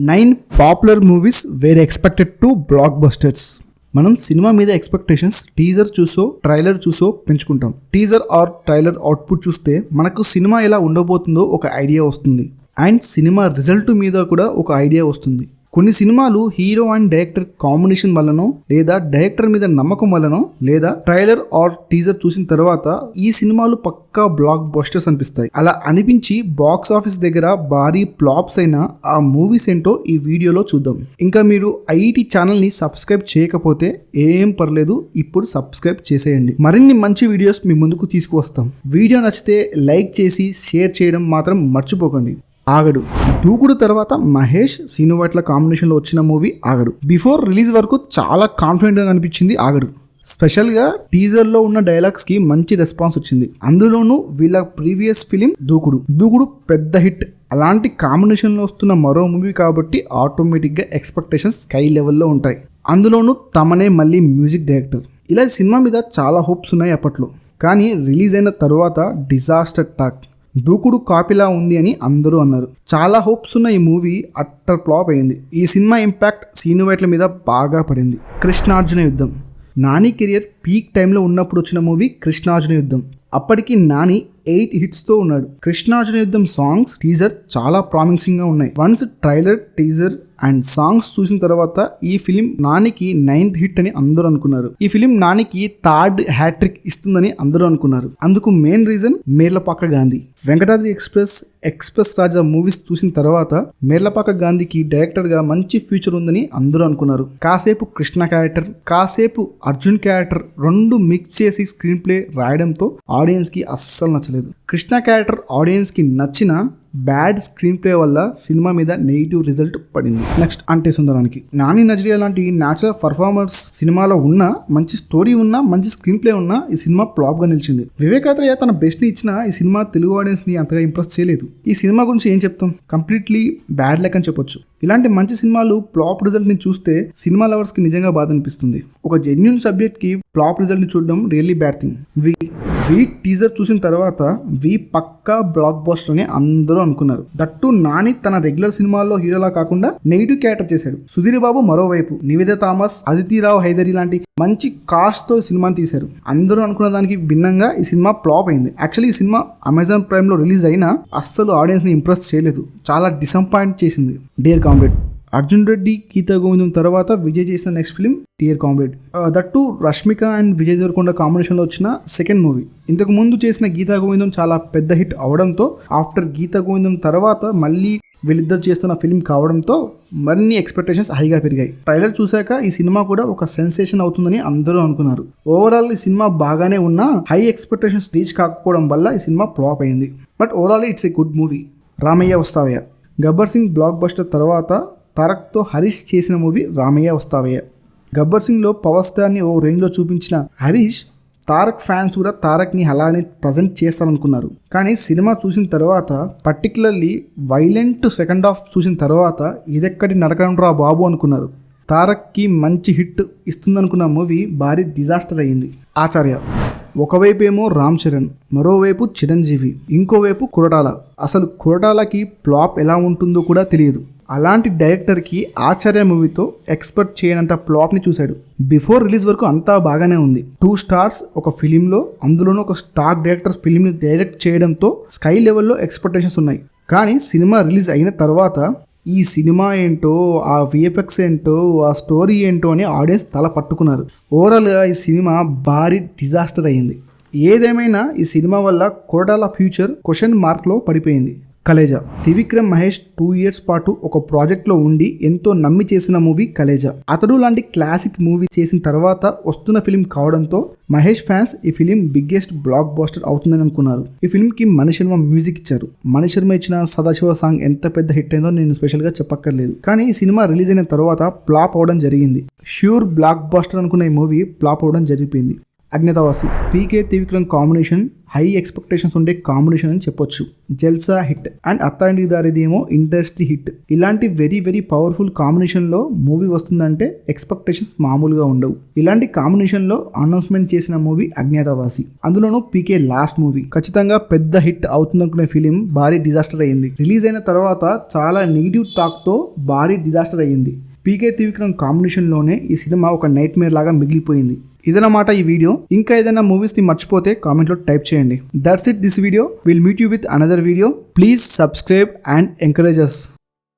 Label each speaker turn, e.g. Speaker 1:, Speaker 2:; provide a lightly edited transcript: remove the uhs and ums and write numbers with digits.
Speaker 1: 9 popular movies were expected to blockbusters. మనం cinema మీద expectations teaser చూసో trailer చూసో పెంచుకుంటాం. టీజర్ ఆర్ ట్రైలర్ అవుట్పుట్ చూస్తే మనకు సినిమా ఎలా ఉండబోతుందో ఒక ఐడియా వస్తుంది, అండ్ సినిమా రిజల్ట్ మీద కూడా ఒక ఐడియా వస్తుంది. కొన్ని సినిమాలు హీరో అండ్ డైరెక్టర్ కాంబినేషన్ వల్లనో, లేదా డైరెక్టర్ మీద నమ్మకం వల్లనో, లేదా ట్రైలర్ ఆర్ టీజర్ చూసిన తర్వాత ఈ సినిమాలు పక్కా బ్లాక్ బస్టర్స్ అనిపిస్తాయి. అలా అనిపించి బాక్స్ ఆఫీస్ దగ్గర భారీ ఫ్లాప్స్ అయిన ఆ మూవీస్ ఏంటో ఈ వీడియోలో చూద్దాం. ఇంకా మీరు ఐటీ ఛానల్ని సబ్స్క్రైబ్ చేయకపోతే ఏం పర్లేదు, ఇప్పుడు సబ్స్క్రైబ్ చేసేయండి. మరిన్ని మంచి వీడియోస్ మీ ముందుకు తీసుకువస్తాం. వీడియో నచ్చితే లైక్ చేసి షేర్ చేయడం మాత్రం మర్చిపోకండి. ఆగడు. దూకుడు తర్వాత మహేష్ సీనువైట్ల కాంబినేషన్లో వచ్చిన మూవీ ఆగడు. బిఫోర్ రిలీజ్ వరకు చాలా కాన్ఫిడెంట్గా అనిపించింది ఆగడు. స్పెషల్గా టీజర్లో ఉన్న డైలాగ్స్కి మంచి రెస్పాన్స్ వచ్చింది. అందులోనూ వీళ్ళ ప్రీవియస్ ఫిలిం దూకుడు పెద్ద హిట్. అలాంటి కాంబినేషన్లో వస్తున్న మరో మూవీ కాబట్టి ఆటోమేటిక్గా ఎక్స్పెక్టేషన్స్ స్కై లెవెల్లో ఉంటాయి. అందులోనూ తమనే మళ్ళీ మ్యూజిక్ డైరెక్టర్. ఇలా సినిమా మీద చాలా హోప్స్ ఉన్నాయి అప్పట్లో. కానీ రిలీజ్ అయిన తర్వాత డిజాస్టర్ టాక్. దూకుడు కాపీలా ఉంది అని అందరూ అన్నారు. చాలా హోప్స్ ఉన్న ఈ మూవీ అట్టర్ ఫ్లాప్ అయింది. ఈ సినిమా ఇంపాక్ట్ సీనువైట్ల మీద బాగా పడింది. కృష్ణార్జున యుద్ధం. నాని కెరియర్ పీక్ టైంలో ఉన్నప్పుడు వచ్చిన మూవీ కృష్ణార్జున యుద్ధం. అప్పటికి నాని 8 హిట్స్తో ఉన్నాడు. కృష్ణార్జున యుద్ధం సాంగ్స్ టీజర్ చాలా ప్రామిసింగ్గా ఉన్నాయి. Once trailer, teaser and songs చూసిన తర్వాత ఈ ఫిలిం నానికి 9th హిట్ అని అందరూ అనుకున్నారు. ఈ ఫిలిం నానికి 3rd హ్యాట్రిక్ ఇస్తుందని అందరూ అనుకున్నారు. అందుకు main reason Merlapaka Gandhi. Venkatadri express Raja movies చూసిన తర్వాత మేర్లపాక గాంధీకి డైరెక్టర్ గా మంచి ఫ్యూచర్ ఉందని అందరూ అనుకున్నారు. కాసేపు కృష్ణ క్యారెక్టర్, కాసేపు అర్జున్ క్యారెక్టర్ రెండు మిక్స్ చేసి స్క్రీన్ ప్లే రాయడంతో ఆడియన్స్ కి అస్సలు నచ్చలేదు. కృష్ణ క్యారెక్టర్ ఆడియన్స్ కి నచ్చిన బ్యాడ్ స్క్రీన్ ప్లే వల్ల సినిమా మీద నెగిటివ్ రిజల్ట్ పడింది. నెక్స్ట్ అంటే సుందరానికి. నాని నజరియా లాంటి న్యాచురల్ పర్ఫార్మర్స్ సినిమాలో ఉన్న, మంచి స్టోరీ ఉన్నా, మంచి స్క్రీన్ ప్లే ఉన్నా ఈ సినిమా ఫ్లాప్ గా నిలిచింది. వివేకాత్రయ్య తన బెస్ట్ ని ఇచ్చిన ఈ సినిమా తెలుగు ఆడియన్స్ ని అంతగా ఇంప్రెస్ చేయలేదు. ఈ సినిమా గురించి ఏం చెప్తాం, కంప్లీట్లీ బ్యాడ్ లెక్ అని చెప్పొచ్చు. ఇలాంటి మంచి సినిమాలు ఫ్లాప్ రిజల్ట్ ని చూస్తే సినిమా లవర్స్ కి నిజంగా బాధ అనిపిస్తుంది. ఒక జెన్యూన్ సబ్జెక్ట్ కి ఫ్లాప్ రిజల్ట్ ని చూడడం రియల్లీ బ్యాడ్ థింగ్. వి టీజర్ చూసిన తర్వాత పక్కా బ్లాక్ బస్టర్ అని అందరూ అనుకున్నారు. దట్టు నాని తన రెగ్యులర్ సినిమాల్లో హీరోలా కాకుండా నెగిటివ్ క్యారెక్టర్ చేశాడు. సుధీర్ బాబు మరోవైపు నివేద థామస్, అదితిరావు హైదరి లాంటి మంచి కాస్ట్ తో సినిమాని తీశారు. అందరూ అనుకున్న దానికి భిన్నంగా ఈ సినిమా ఫ్లాప్ అయింది. యాక్చువల్లీ ఈ సినిమా అమెజాన్ ప్రైమ్ లో రిలీజ్ అయినా అస్సలు ఆడియన్స్ ని ఇంప్రెస్ చేయలేదు. చాలా డిసప్పాయింట్ చేసింది. Dear comrade. అర్జున్ రెడ్డి, గీతా గోవిందం తర్వాత విజయ్ చేసిన next film dear comrade. That Rashmika and Vijay Deverakonda కాంబినేషన్లో వచ్చిన సెకండ్ మూవీ. ఇంతకు ముందు చేసిన గీతా గోవిందం చాలా పెద్ద హిట్ అవడంతో ఆఫ్టర్ గీతా గోవిందం తర్వాత మళ్ళీ వీళ్ళిద్దరు చేస్తున్న ఫిలిం కావడంతో మరిన్ని ఎక్స్పెక్టేషన్స్ హైగా పెరిగాయి. ట్రైలర్ చూశాక ఈ సినిమా కూడా ఒక సెన్సేషన్ అవుతుందని అందరూ అనుకున్నారు. ఓవరాల్ ఈ సినిమా బాగానే ఉన్నా హై ఎక్స్పెక్టేషన్స్ రీచ్ కాకపోవడం వల్ల ఈ సినిమా ఫ్లాప్ అయింది. But overall it's a good movie. Ramayya Vasthavayya. Gabbar Singh blockbuster తర్వాత తారక్తో హరీష్ చేసిన మూవీ రామయ్య వస్తావయ్య. గబ్బర్ సింగ్లో పవర్ స్టార్ని ఓ రేంజ్లో చూపించిన హరీష్, తారక్ ఫ్యాన్స్ కూడా తారక్ని అలానే ప్రజెంట్ చేస్తారనుకున్నారు. కానీ సినిమా చూసిన తర్వాత, పర్టికులర్లీ వైలెంట్ సెకండ్ హాఫ్ చూసిన తర్వాత ఇదెక్కడి నరకడం రా బాబు అనుకున్నారు. తారక్కి మంచి హిట్ ఇస్తుందనుకున్న మూవీ భారీ డిజాస్టర్ అయ్యింది. ఆచార్య. ఒకవైపు ఏమో రామ్ చరణ్, మరోవైపు చిరంజీవి, ఇంకోవైపు కొరటాల. అసలు కొరటాలకి ఫ్లాప్ ఎలా ఉంటుందో కూడా తెలియదు. అలాంటి డైరెక్టర్కి ఆచార్య మూవీతో ఎక్స్పెక్ట్ చేయనంత ఫ్లాప్ని చూశాడు. బిఫోర్ రిలీజ్ వరకు అంతా బాగానే ఉంది. 2 స్టార్స్ ఒక ఫిలింలో, అందులోనూ ఒక స్టార్ డైరెక్టర్ ఫిలింని డైరెక్ట్ చేయడంతో స్కై లెవెల్లో ఎక్స్పెక్టేషన్స్ ఉన్నాయి. కానీ సినిమా రిలీజ్ అయిన తర్వాత ఈ సినిమా ఏంటో, ఆ విఎఫ్ఎక్స్ ఏంటో, ఆ స్టోరీ ఏంటో అని ఆడియన్స్ తల పట్టుకున్నారు. ఓవరాల్గా ఈ సినిమా భారీ డిజాస్టర్ అయ్యింది. ఏదేమైనా ఈ సినిమా వల్ల కొరటాల ఫ్యూచర్ క్వశ్చన్ మార్క్లో పడిపోయింది. కలేజా. త్రివిక్రమ్ మహేష్ 2 years పాటు ఒక ప్రాజెక్ట్లో ఉండి ఎంతో నమ్మి చేసిన మూవీ కలేజా. అతడు లాంటి క్లాసిక్ మూవీ చేసిన తర్వాత వస్తున్న ఫిలిం కావడంతో మహేష్ ఫ్యాన్స్ ఈ ఫిలిం బిగ్గెస్ట్ బ్లాక్ బస్టర్ అవుతుందని అనుకున్నారు. ఈ ఫిలింకి మణిశర్మ మ్యూజిక్ ఇచ్చారు. మణిశర్మ ఇచ్చిన సదాశివ సాంగ్ ఎంత పెద్ద హిట్ అయిందో నేను స్పెషల్గా చెప్పక్కర్లేదు. కానీ ఈ సినిమా రిలీజ్ అయిన తర్వాత ఫ్లాప్ అవడం జరిగింది. ష్యూర్ బ్లాక్ బస్టర్ అనుకున్న ఈ మూవీ ఫ్లాప్ అవడం జరిగిపోయింది. అజ్ఞాతవాసి. పీకే త్రివిక్రమ్ కాంబినేషన్ హై ఎక్స్పెక్టేషన్స్ ఉండే కాంబినేషన్ అని చెప్పొచ్చు. జల్సా హిట్ అండ్ అత్తాంటికి దారేది ఏమో ఇండస్ట్రీ హిట్. ఇలాంటి వెరీ వెరీ పవర్ఫుల్ కాంబినేషన్ లో మూవీ వస్తుందంటే ఎక్స్పెక్టేషన్స్ మామూలుగా ఉండవు. ఇలాంటి కాంబినేషన్ లో అనౌన్స్మెంట్ చేసిన మూవీ అజ్ఞాతవాసి. అందులోనూ పీకే లాస్ట్ మూవీ ఖచ్చితంగా పెద్ద హిట్ అవుతుందనుకునే ఫిలిం భారీ డిజాస్టర్ అయ్యింది. రిలీజ్ అయిన తర్వాత చాలా నెగిటివ్ టాక్ తో భారీ డిజాస్టర్ అయ్యింది. పీకే త్రివిక్రమ్ కాంబినేషన్లోనే ఈ సినిమా ఒక నైట్ మేర్ లాగా మిగిలిపోయింది. ఇదన్నమాట ఈ వీడియో. ఇంకా ఏదైనా మూవీస్ని మర్చిపోతే కామెంట్లో టైప్ చేయండి. That's it this video. Will meet you with another video. Please subscribe and encourage us.